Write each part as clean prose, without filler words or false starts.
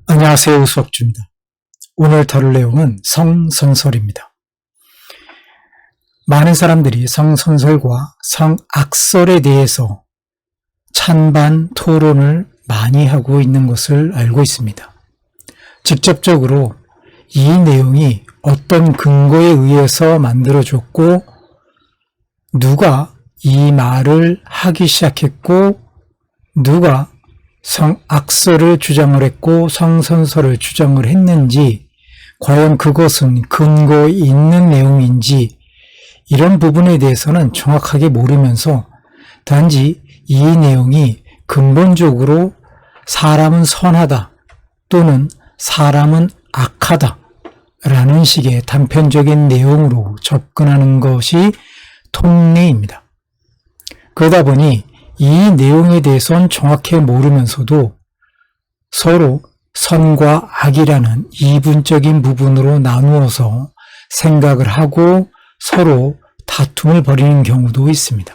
안녕하세요. 우수옥주입니다. 오늘 다룰 내용은 성선설입니다. 많은 사람들이 성선설과 성악설에 대해서 찬반 토론을 많이 하고 있는 것을 알고 있습니다. 직접적으로 이 내용이 어떤 근거에 의해서 만들어졌고 누가 이 말을 하기 시작했고 누가 성악설을 주장을 했고 성선설을 주장을 했는지 과연 그것은 근거 있는 내용인지 이런 부분에 대해서는 정확하게 모르면서 단지 이 내용이 근본적으로 사람은 선하다 또는 사람은 악하다 라는 식의 단편적인 내용으로 접근하는 것이 통례입니다. 그러다 보니 이 내용에 대해서는 정확히 모르면서도 서로 선과 악이라는 이분적인 부분으로 나누어서 생각을 하고 서로 다툼을 벌이는 경우도 있습니다.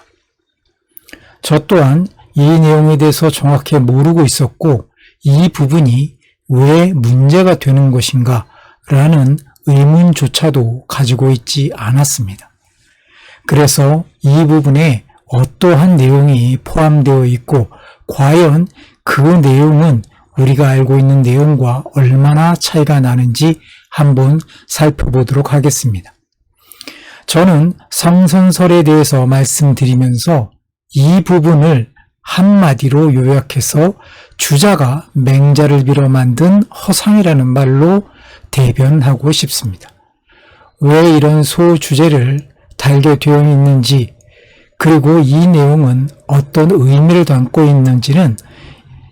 저 또한 이 내용에 대해서 정확히 모르고 있었고 이 부분이 왜 문제가 되는 것인가 라는 의문조차도 가지고 있지 않았습니다. 그래서 이 부분에 어떠한 내용이 포함되어 있고 과연 그 내용은 우리가 알고 있는 내용과 얼마나 차이가 나는지 한번 살펴보도록 하겠습니다. 저는 성선설에 대해서 말씀드리면서 이 부분을 한마디로 요약해서 주자가 맹자를 빌어 만든 허상이라는 말로 대변하고 싶습니다. 왜 이런 소주제를 달게 되어 있는지 그리고 이 내용은 어떤 의미를 담고 있는지는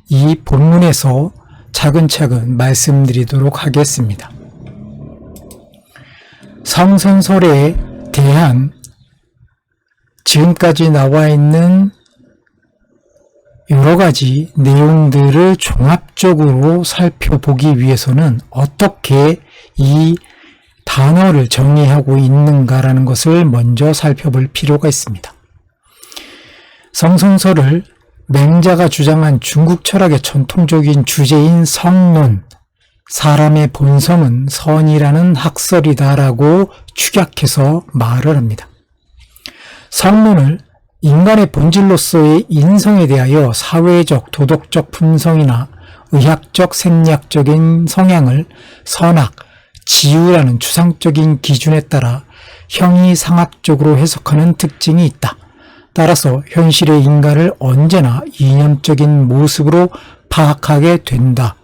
이 본문에서 차근차근 말씀드리도록 하겠습니다. 성선설에 대한 지금까지 나와 있는 여러 가지 내용들을 종합적으로 살펴보기 위해서는 어떻게 이 단어를 정의하고 있는가라는 것을 먼저 살펴볼 필요가 있습니다. 성선설을 맹자가 주장한 중국 철학의 전통적인 주제인 성론, 사람의 본성은 선이라는 학설이다라고 축약해서 말을 합니다. 성론을 인간의 본질로서의 인성에 대하여 사회적, 도덕적 품성이나 의학적, 생리학적인 성향을 선악, 지유라는 추상적인 기준에 따라 형이상학적으로 해석하는 특징이 있다. 따라서 현실의 인간을 언제나 이념적인 모습으로 파악하게 된다.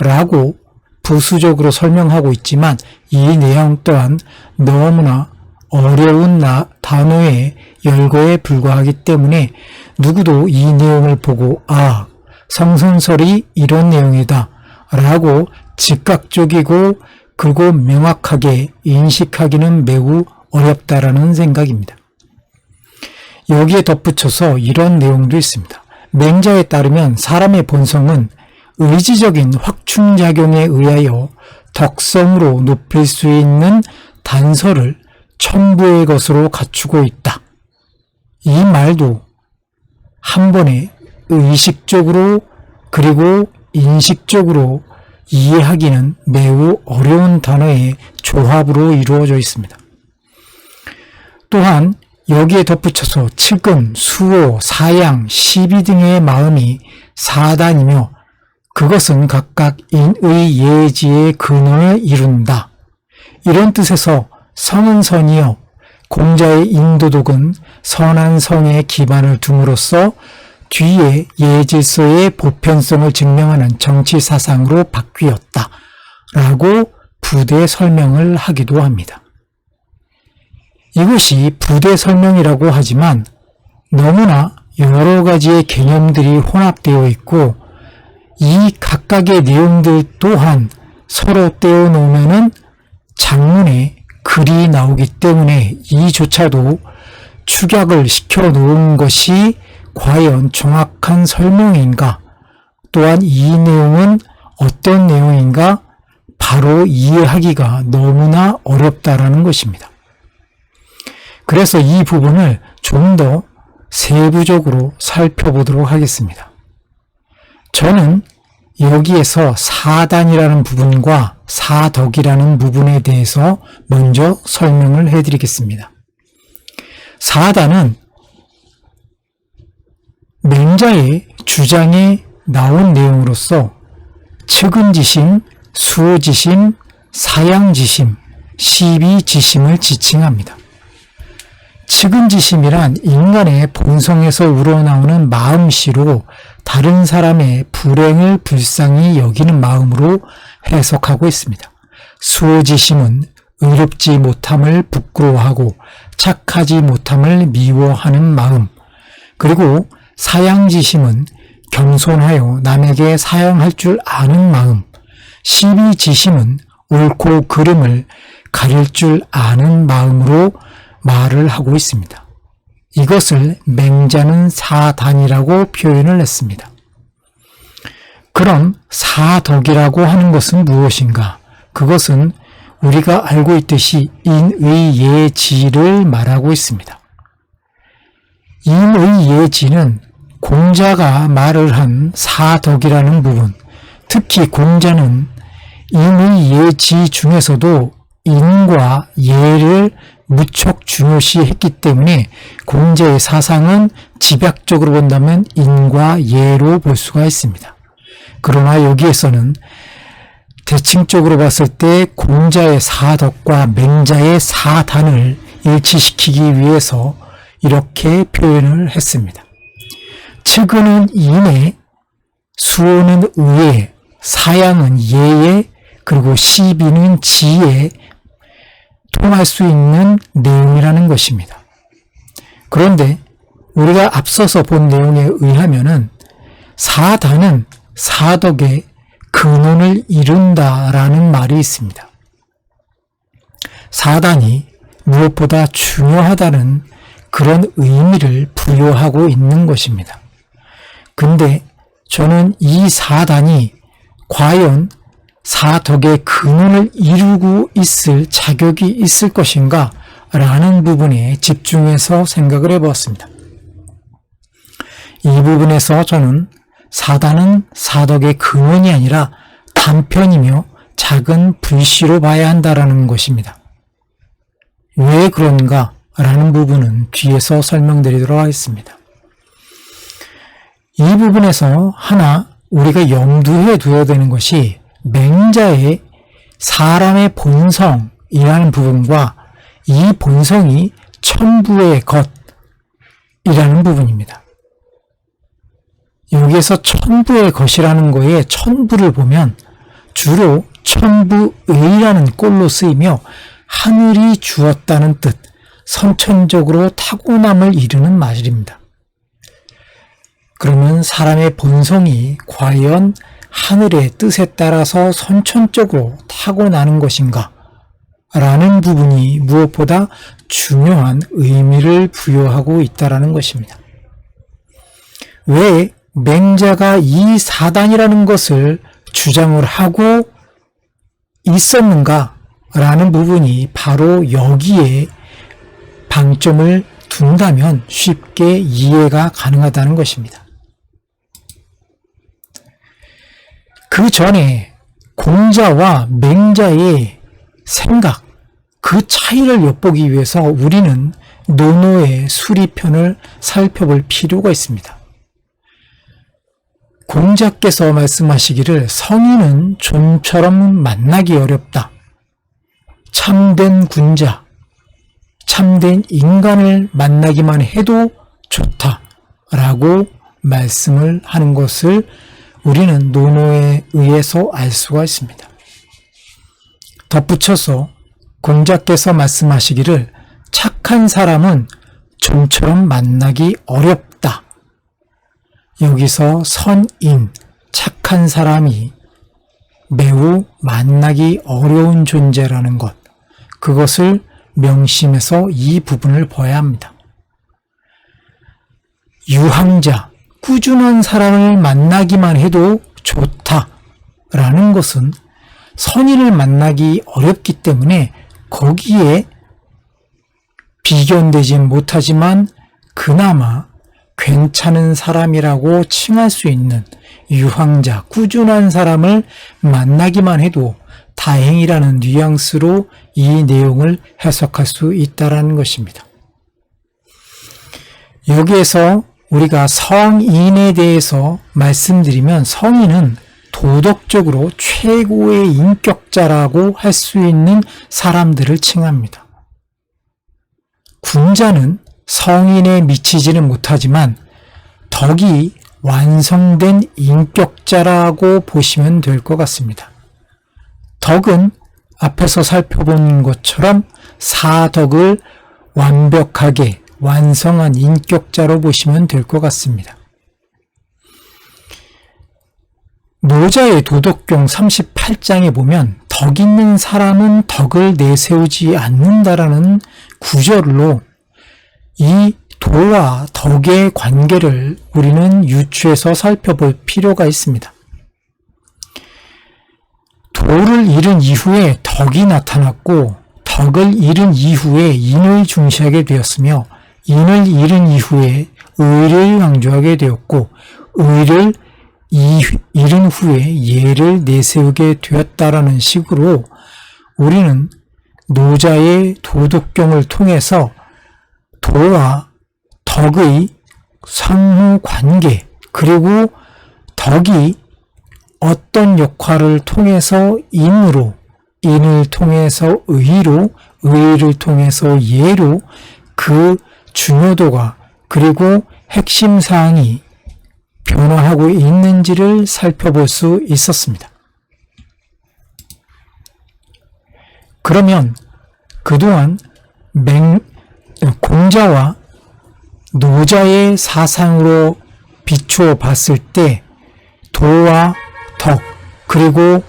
라고 부수적으로 설명하고 있지만 이 내용 또한 너무나 어려운 단어의 열거에 불과하기 때문에 누구도 이 내용을 보고 성선설이 이런 내용이다 라고 즉각적이고 그리고 명확하게 인식하기는 매우 어렵다라는 생각입니다. 여기에 덧붙여서 이런 내용도 있습니다. 맹자에 따르면 사람의 본성은 의지적인 확충작용에 의하여 덕성으로 높일 수 있는 단서를 천부의 것으로 갖추고 있다. 이 말도 한 번에 의식적으로 그리고 인식적으로 이해하기는 매우 어려운 단어의 조합으로 이루어져 있습니다. 또한 여기에 덧붙여서 측은, 수호, 사양, 시비 등의 마음이 사단이며 그것은 각각 인의 예지의 근원을 이룬다. 이런 뜻에서 성은 선이요 공자의 인도독은 선한 성에 기반을 둠으로써 뒤에 예질서의 보편성을 증명하는 정치사상으로 바뀌었다. 라고 부대 설명을 하기도 합니다. 이것이 부대 설명이라고 하지만 너무나 여러 가지의 개념들이 혼합되어 있고 이 각각의 내용들 또한 서로 떼어 놓으면은 장문에 글이 나오기 때문에 이조차도 축약을 시켜 놓은 것이 과연 정확한 설명인가 또한 이 내용은 어떤 내용인가 바로 이해하기가 너무나 어렵다라는 것입니다. 그래서 이 부분을 좀 더 세부적으로 살펴보도록 하겠습니다. 저는 여기에서 사단이라는 부분과 사덕이라는 부분에 대해서 먼저 설명을 해드리겠습니다. 사단은 맹자의 주장에 나온 내용으로서 측은지심, 수지심, 사양지심, 시비지심을 지칭합니다. 측은지심이란 인간의 본성에서 우러나오는 마음씨로 다른 사람의 불행을 불쌍히 여기는 마음으로 해석하고 있습니다. 수지심은 의롭지 못함을 부끄러워하고 착하지 못함을 미워하는 마음, 그리고 사양지심은 겸손하여 남에게 사양할 줄 아는 마음, 시비지심은 옳고 그름을 가릴 줄 아는 마음으로 말을 하고 있습니다. 이것을 맹자는 사단이라고 표현을 했습니다. 그럼 사덕이라고 하는 것은 무엇인가? 그것은 우리가 알고 있듯이 인의예지를 말하고 있습니다. 인의예지는 공자가 말을 한 사덕이라는 부분, 특히 공자는 인의예지 중에서도 인과 예를 무척 중요시했기 때문에 공자의 사상은 집약적으로 본다면 인과 예로 볼 수가 있습니다. 그러나 여기에서는 대칭적으로 봤을 때 공자의 사덕과 맹자의 사단을 일치시키기 위해서 이렇게 표현을 했습니다. 측은은 인에, 수호는 의에, 사양은 예에, 그리고 시비는 지에 통할 수 있는 내용이라는 것입니다. 그런데 우리가 앞서서 본 내용에 의하면은 사단은 사덕의 근원을 이룬다라는 말이 있습니다. 사단이 무엇보다 중요하다는 그런 의미를 부여하고 있는 것입니다. 근데 저는 이 사단이 과연 사덕의 근원을 이루고 있을 자격이 있을 것인가 라는 부분에 집중해서 생각을 해보았습니다. 이 부분에서 저는 사단은 사덕의 근원이 아니라 단편이며 작은 불씨로 봐야 한다라는 것입니다. 왜 그런가 라는 부분은 뒤에서 설명드리도록 하겠습니다. 이 부분에서 하나 우리가 염두에 두어야 되는 것이 맹자의 사람의 본성이라는 부분과 이 본성이 천부의 것이라는 부분입니다. 여기에서 천부의 것이라는 거에 천부를 보면 주로 천부의라는 꼴로 쓰이며 하늘이 주었다는 뜻, 선천적으로 타고남을 이루는 말입니다. 그러면 사람의 본성이 과연 하늘의 뜻에 따라서 선천적으로 타고나는 것인가? 라는 부분이 무엇보다 중요한 의미를 부여하고 있다는 것입니다. 왜 맹자가 이 사단이라는 것을 주장을 하고 있었는가? 라는 부분이 바로 여기에 방점을 둔다면 쉽게 이해가 가능하다는 것입니다. 그 전에 공자와 맹자의 생각, 그 차이를 엿보기 위해서 우리는 논어의 수리편을 살펴볼 필요가 있습니다. 공자께서 말씀하시기를 성인은 좀처럼 만나기 어렵다. 참된 군자, 참된 인간을 만나기만 해도 좋다라고 말씀을 하는 것을 우리는 논어에 의해서 알 수가 있습니다. 덧붙여서 공자께서 말씀하시기를 착한 사람은 좀처럼 만나기 어렵다. 여기서 선인, 착한 사람이 매우 만나기 어려운 존재라는 것, 그것을 명심해서 이 부분을 봐야 합니다. 유항자, 꾸준한 사람을 만나기만 해도 좋다라는 것은 선의를 만나기 어렵기 때문에 거기에 비견되지 못하지만 그나마 괜찮은 사람이라고 칭할 수 있는 유황자, 꾸준한 사람을 만나기만 해도 다행이라는 뉘앙스로 이 내용을 해석할 수 있다는 것입니다. 여기에서 우리가 성인에 대해서 말씀드리면 성인은 도덕적으로 최고의 인격자라고 할 수 있는 사람들을 칭합니다. 군자는 성인에 미치지는 못하지만 덕이 완성된 인격자라고 보시면 될 것 같습니다. 덕은 앞에서 살펴본 것처럼 사덕을 완벽하게 완성한 인격자로 보시면 될 것 같습니다. 노자의 도덕경 38장에 보면 덕 있는 사람은 덕을 내세우지 않는다라는 구절로 이 도와 덕의 관계를 우리는 유추해서 살펴볼 필요가 있습니다. 도를 잃은 이후에 덕이 나타났고 덕을 잃은 이후에 인을 중시하게 되었으며 인을 잃은 이후에 의를 강조하게 되었고 의를 잃은 후에 예를 내세우게 되었다라는 식으로 우리는 노자의 도덕경을 통해서 도와 덕의 상호 관계 그리고 덕이 어떤 역할을 통해서 인으로 인을 통해서 의로 의를 통해서 예로 그 중요도가 그리고 핵심 사항이 변화하고 있는지를 살펴볼 수 있었습니다. 그러면 그동안 공자와 노자의 사상으로 비추어 봤을 때 도와 덕 그리고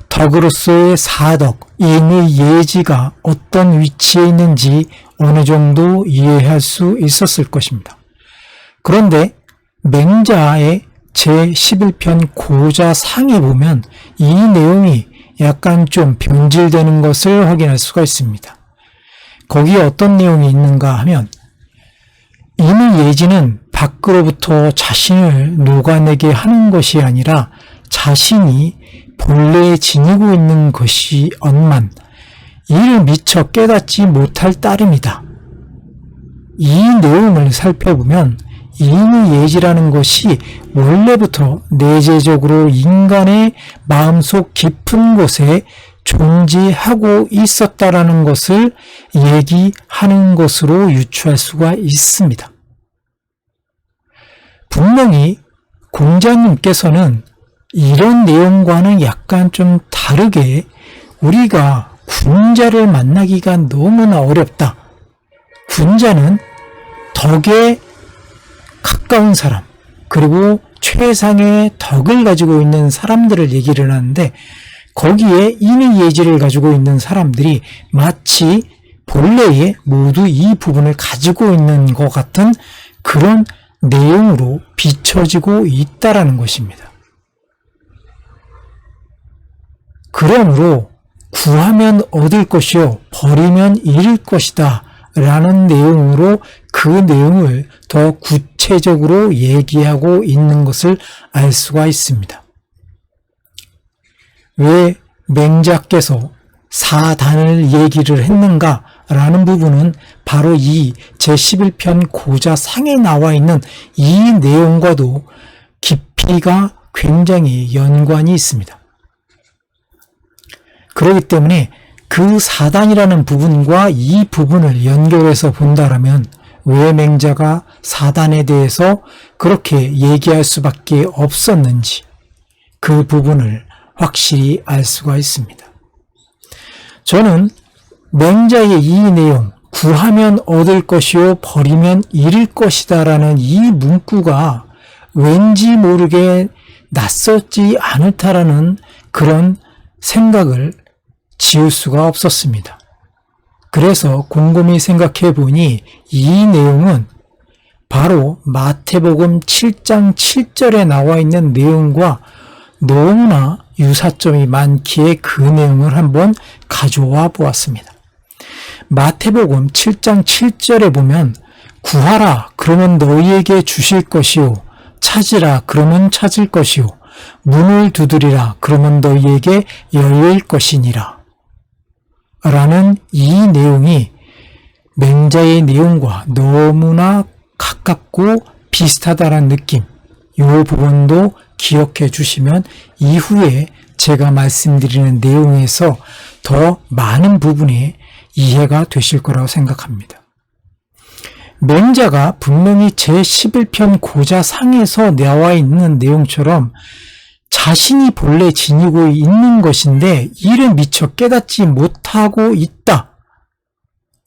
덕으로서의 사덕, 인의 예지가 어떤 위치에 있는지 어느 정도 이해할 수 있었을 것입니다. 그런데 맹자의 제11편 고자상에 보면 이 내용이 약간 좀 변질되는 것을 확인할 수가 있습니다. 거기에 어떤 내용이 있는가 하면 인의 예지는 밖으로부터 자신을 녹아내게 하는 것이 아니라 자신이 본래 지니고 있는 것이언만 이를 미처 깨닫지 못할 따름이다. 이 내용을 살펴보면 인의 예지라는 것이 원래부터 내재적으로 인간의 마음속 깊은 곳에 존재하고 있었다라는 것을 얘기하는 것으로 유추할 수가 있습니다. 분명히 공자님께서는 이런 내용과는 약간 좀 다르게 우리가 군자를 만나기가 너무나 어렵다. 군자는 덕에 가까운 사람, 그리고 최상의 덕을 가지고 있는 사람들을 얘기를 하는데 거기에 인의 예지를 가지고 있는 사람들이 마치 본래에 모두 이 부분을 가지고 있는 것 같은 그런 내용으로 비춰지고 있다라는 것입니다. 그러므로 구하면 얻을 것이요 버리면 잃을 것이다 라는 내용으로 그 내용을 더 구체적으로 얘기하고 있는 것을 알 수가 있습니다. 왜 맹자께서 사단을 얘기를 했는가 라는 부분은 바로 이 제11편 고자상에 나와 있는 이 내용과도 깊이가 굉장히 연관이 있습니다. 그렇기 때문에 그 사단이라는 부분과 이 부분을 연결해서 본다라면 왜 맹자가 사단에 대해서 그렇게 얘기할 수밖에 없었는지 그 부분을 확실히 알 수가 있습니다. 저는 맹자의 이 내용, 구하면 얻을 것이요 버리면 잃을 것이다 라는 이 문구가 왠지 모르게 낯설지 않을까라는 그런 생각을 지울 수가 없었습니다. 그래서 곰곰이 생각해 보니 이 내용은 바로 마태복음 7장 7절에 나와 있는 내용과 너무나 유사점이 많기에 그 내용을 한번 가져와 보았습니다. 마태복음 7장 7절에 보면 구하라 그러면 너희에게 주실 것이요 찾으라 그러면 찾을 것이요 문을 두드리라. 그러면 너희에게 열릴 것이니라. 라는 이 내용이 맹자의 내용과 너무나 가깝고 비슷하다는 느낌, 이 부분도 기억해 주시면 이후에 제가 말씀드리는 내용에서 더 많은 부분이 이해가 되실 거라고 생각합니다. 맹자가 분명히 제11편 고자상에서 나와 있는 내용처럼 자신이 본래 지니고 있는 것인데 이를 미처 깨닫지 못하고 있다.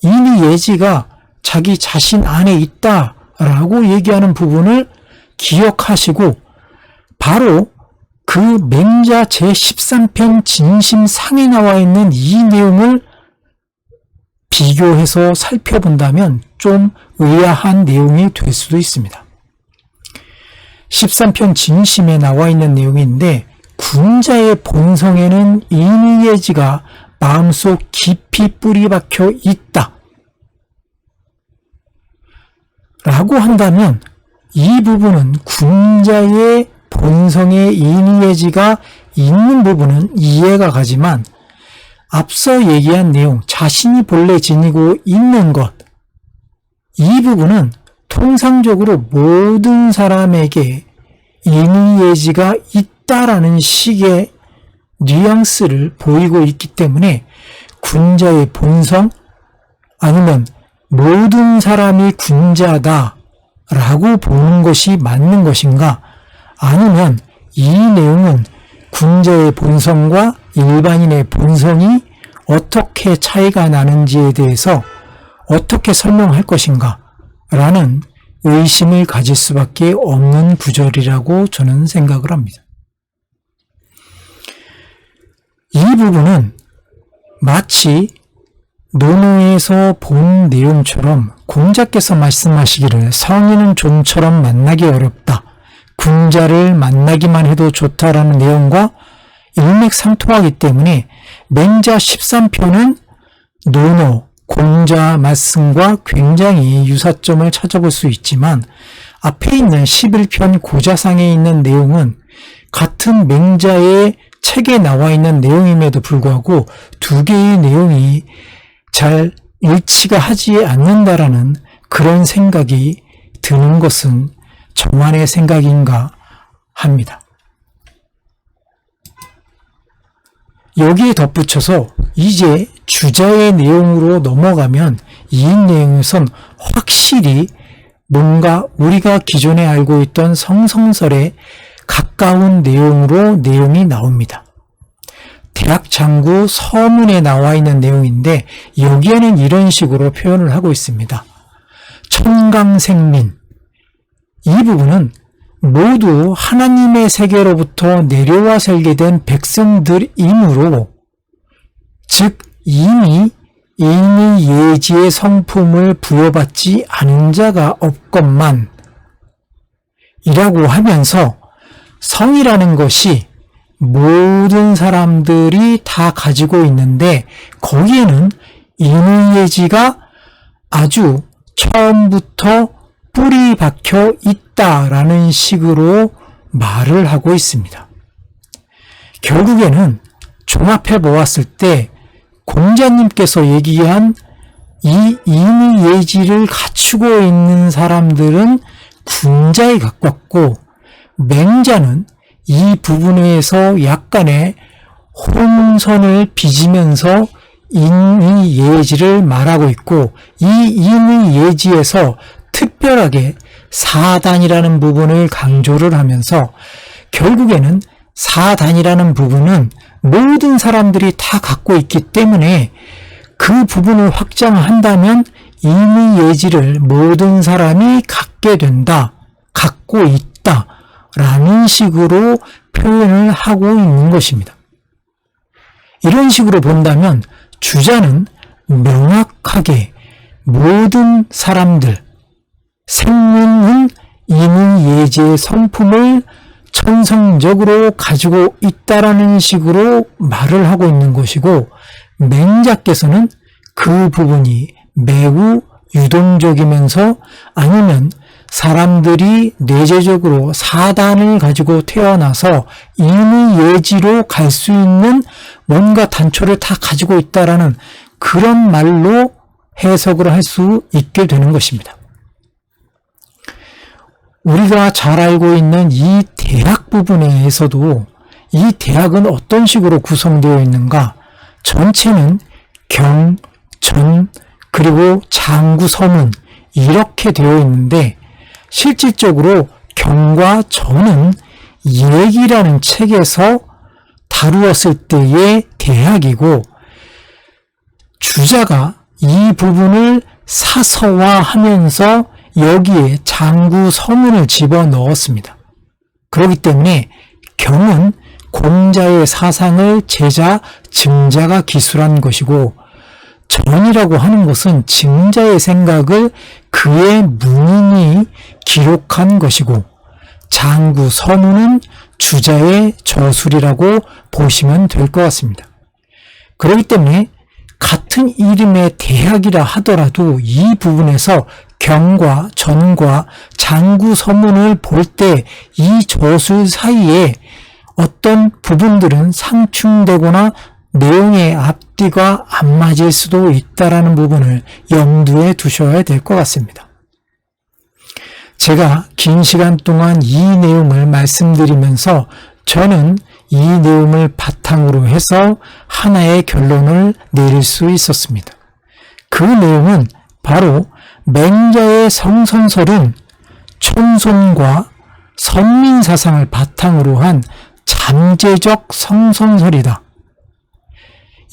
이미 예지가 자기 자신 안에 있다라고 얘기하는 부분을 기억하시고 바로 그 맹자 제13편 진심상에 나와 있는 이 내용을 비교해서 살펴본다면 좀 의아한 내용이 될 수도 있습니다. 13편 진심에 나와 있는 내용인데 군자의 본성에는 인의예지가 마음속 깊이 뿌리 박혀 있다 라고 한다면 이 부분은 군자의 본성에 인의예지가 있는 부분은 이해가 가지만 앞서 얘기한 내용, 자신이 본래 지니고 있는 것, 이 부분은 통상적으로 모든 사람에게 인의예지가 있다라는 식의 뉘앙스를 보이고 있기 때문에 군자의 본성 아니면 모든 사람이 군자다라고 보는 것이 맞는 것인가, 아니면 이 내용은 군자의 본성과 일반인의 본성이 어떻게 차이가 나는지에 대해서 어떻게 설명할 것인가 라는 의심을 가질 수밖에 없는 구절이라고 저는 생각을 합니다. 이 부분은 마치 논어에서 본 내용처럼 공자께서 말씀하시기를 성인은 좀처럼 만나기 어렵다. 군자를 만나기만 해도 좋다라는 내용과 일맥상통하기 때문에 맹자 13편은 논어, 공자 말씀과 굉장히 유사점을 찾아볼 수 있지만 앞에 있는 11편 고자상에 있는 내용은 같은 맹자의 책에 나와 있는 내용임에도 불구하고 두 개의 내용이 잘 일치가 하지 않는다라는 그런 생각이 드는 것은 저만의 생각인가 합니다. 여기에 덧붙여서 이제 주자의 내용으로 넘어가면 이 내용에선 확실히 뭔가 우리가 기존에 알고 있던 성성설에 가까운 내용으로 내용이 나옵니다. 대학장구 서문에 나와 있는 내용인데 여기에는 이런 식으로 표현을 하고 있습니다. 천강생민, 이 부분은 모두 하나님의 세계로부터 내려와 살게 된 백성들이므로, 즉 이미 인의예지의 성품을 부여받지 않은 자가 없건만 이라고 하면서 성이라는 것이 모든 사람들이 다 가지고 있는데 거기에는 인의예지가 아주 처음부터 뿌리 박혀 있다라는 식으로 말을 하고 있습니다. 결국에는 종합해 보았을 때 공자님께서 얘기한 이 인의예지를 갖추고 있는 사람들은 군자에 가깝고 맹자는 이 부분에서 약간의 혼선을 빚으면서 인의예지를 말하고 있고 이 인의예지에서 특별하게 사단이라는 부분을 강조를 하면서 결국에는 사단이라는 부분은 모든 사람들이 다 갖고 있기 때문에 그 부분을 확장한다면 인의예지를 모든 사람이 갖게 된다, 갖고 있다 라는 식으로 표현을 하고 있는 것입니다. 이런 식으로 본다면 주자는 명확하게 모든 사람들, 생민은 인의예지의 성품을 천성적으로 가지고 있다라는 식으로 말을 하고 있는 것이고, 맹자께서는 그 부분이 매우 유동적이면서 아니면 사람들이 뇌제적으로 사단을 가지고 태어나서 인의예지로 갈 수 있는 뭔가 단초를 다 가지고 있다라는 그런 말로 해석을 할 수 있게 되는 것입니다. 우리가 잘 알고 있는 이 대학 부분에서도 이 대학은 어떤 식으로 구성되어 있는가? 전체는 경, 전, 그리고 장구, 서문 이렇게 되어 있는데 실질적으로 경과 전은 얘기라는 책에서 다루었을 때의 대학이고 주자가 이 부분을 사서화하면서 여기에 장구, 서문을 집어넣었습니다. 그렇기 때문에 경은 공자의 사상을 제자, 증자가 기술한 것이고 전이라고 하는 것은 증자의 생각을 그의 문인이 기록한 것이고 장구, 서문은 주자의 저술이라고 보시면 될 것 같습니다. 그렇기 때문에 같은 이름의 대학이라 하더라도 이 부분에서 경과 전과 장구, 서문을 볼 때 이 저술 사이에 어떤 부분들은 상충되거나 내용의 앞뒤가 안 맞을 수도 있다라는 부분을 염두에 두셔야 될 것 같습니다. 제가 긴 시간 동안 이 내용을 말씀드리면서 저는 이 내용을 바탕으로 해서 하나의 결론을 내릴 수 있었습니다. 그 내용은 바로 맹자의 성선설은 촌손과 선민사상을 바탕으로 한 잠재적 성선설이다.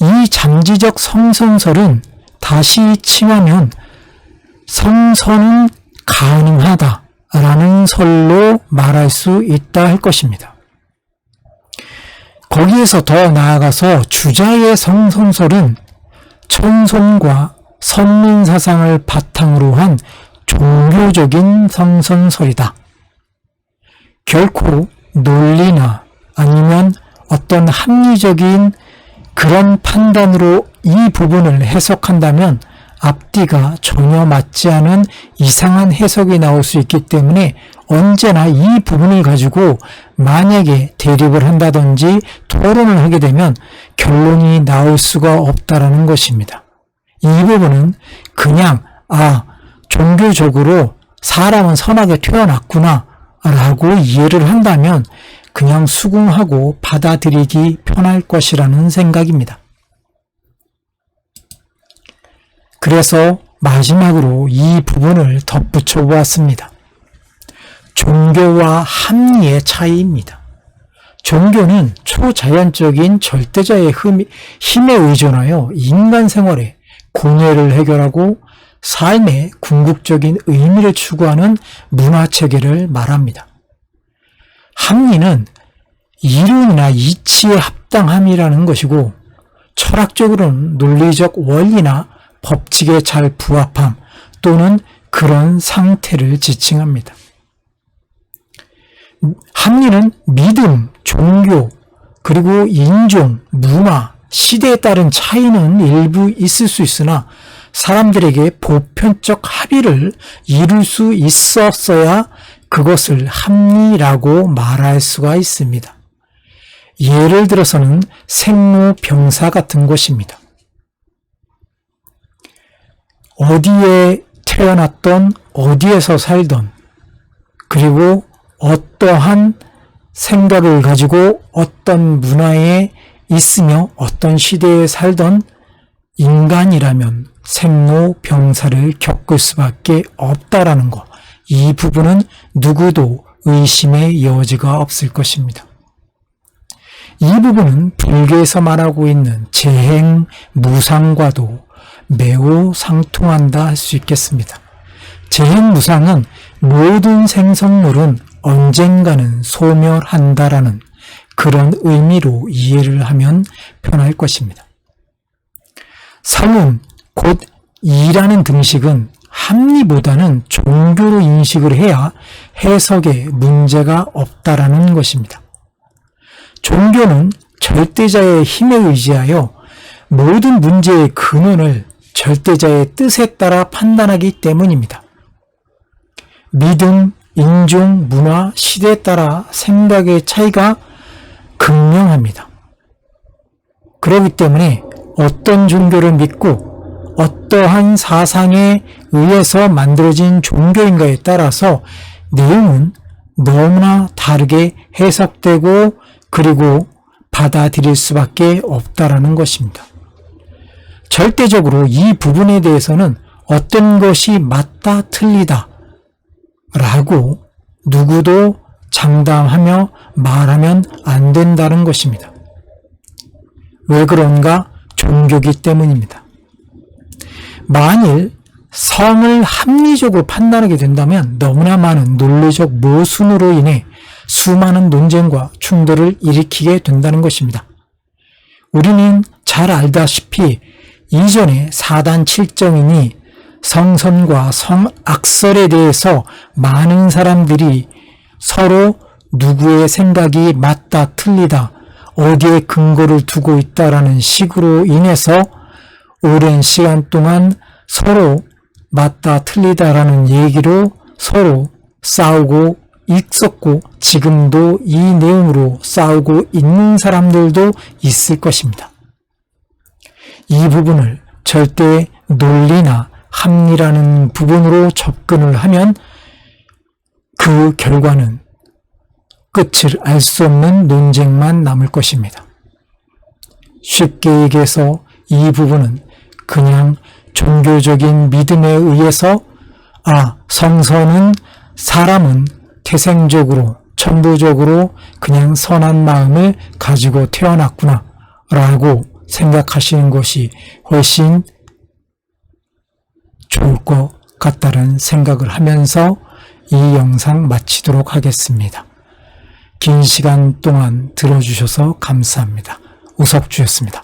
이 잠재적 성선설은 다시 칭하면 성선은 가능하다라는 설로 말할 수 있다 할 것입니다. 거기에서 더 나아가서 주자의 성선설은 촌손과 선민사상을 바탕으로 한 종교적인 성선설이다. 결코 논리나 아니면 어떤 합리적인 그런 판단으로 이 부분을 해석한다면 앞뒤가 전혀 맞지 않은 이상한 해석이 나올 수 있기 때문에 언제나 이 부분을 가지고 만약에 대립을 한다든지 토론을 하게 되면 결론이 나올 수가 없다라는 것입니다. 이 부분은 그냥 종교적으로 사람은 선하게 태어났구나 라고 이해를 한다면 그냥 수긍하고 받아들이기 편할 것이라는 생각입니다. 그래서 마지막으로 이 부분을 덧붙여 보았습니다. 종교와 합리의 차이입니다. 종교는 초자연적인 절대자의 힘에 의존하여 인간 생활에 고뇌를 해결하고 삶의 궁극적인 의미를 추구하는 문화체계를 말합니다. 합리는 이론이나 이치의 합당함이라는 것이고 철학적으로는 논리적 원리나 법칙에 잘 부합함 또는 그런 상태를 지칭합니다. 합리는 믿음, 종교, 그리고 인종, 문화, 시대에 따른 차이는 일부 있을 수 있으나 사람들에게 보편적 합의를 이룰 수 있었어야 그것을 합리라고 말할 수가 있습니다. 예를 들어서는 생로병사 같은 것입니다. 어디에 태어났던 어디에서 살던 그리고 어떠한 생각을 가지고 어떤 문화에 있으며 어떤 시대에 살던 인간이라면 생로병사를 겪을 수밖에 없다라는 것. 이 부분은 누구도 의심의 여지가 없을 것입니다. 이 부분은 불교에서 말하고 있는 재행, 무상과도 매우 상통한다 할 수 있겠습니다. 재행, 무상은 모든 생성물은 언젠가는 소멸한다라는 그런 의미로 이해를 하면 편할 것입니다. 성은 곧 이라는 등식은 합리보다는 종교로 인식을 해야 해석에 문제가 없다라는 것입니다. 종교는 절대자의 힘에 의지하여 모든 문제의 근원을 절대자의 뜻에 따라 판단하기 때문입니다. 믿음, 인종, 문화, 시대에 따라 생각의 차이가 극명합니다. 그렇기 때문에 어떤 종교를 믿고 어떠한 사상에 의해서 만들어진 종교인가에 따라서 내용은 너무나 다르게 해석되고 그리고 받아들일 수밖에 없다라는 것입니다. 절대적으로 이 부분에 대해서는 어떤 것이 맞다 틀리다 라고 누구도 장담하며 말하면 안 된다는 것입니다. 왜 그런가? 종교기 때문입니다. 만일 성을 합리적으로 판단하게 된다면 너무나 많은 논리적 모순으로 인해 수많은 논쟁과 충돌을 일으키게 된다는 것입니다. 우리는 잘 알다시피 이전에 사단 7정인이 성선과 성악설에 대해서 많은 사람들이 서로 누구의 생각이 맞다 틀리다 어디에 근거를 두고 있다라는 식으로 인해서 오랜 시간 동안 서로 맞다 틀리다라는 얘기로 서로 싸우고 있었고 지금도 이 내용으로 싸우고 있는 사람들도 있을 것입니다. 이 부분을 절대 논리나 합리라는 부분으로 접근을 하면 그 결과는 끝을 알 수 없는 논쟁만 남을 것입니다. 쉽게 얘기해서 이 부분은 그냥 종교적인 믿음에 의해서 성선은 사람은 태생적으로 천부적으로 그냥 선한 마음을 가지고 태어났구나 라고 생각하시는 것이 훨씬 좋을 것 같다는 생각을 하면서 이 영상 마치도록 하겠습니다. 긴 시간 동안 들어주셔서 감사합니다. 우석주였습니다.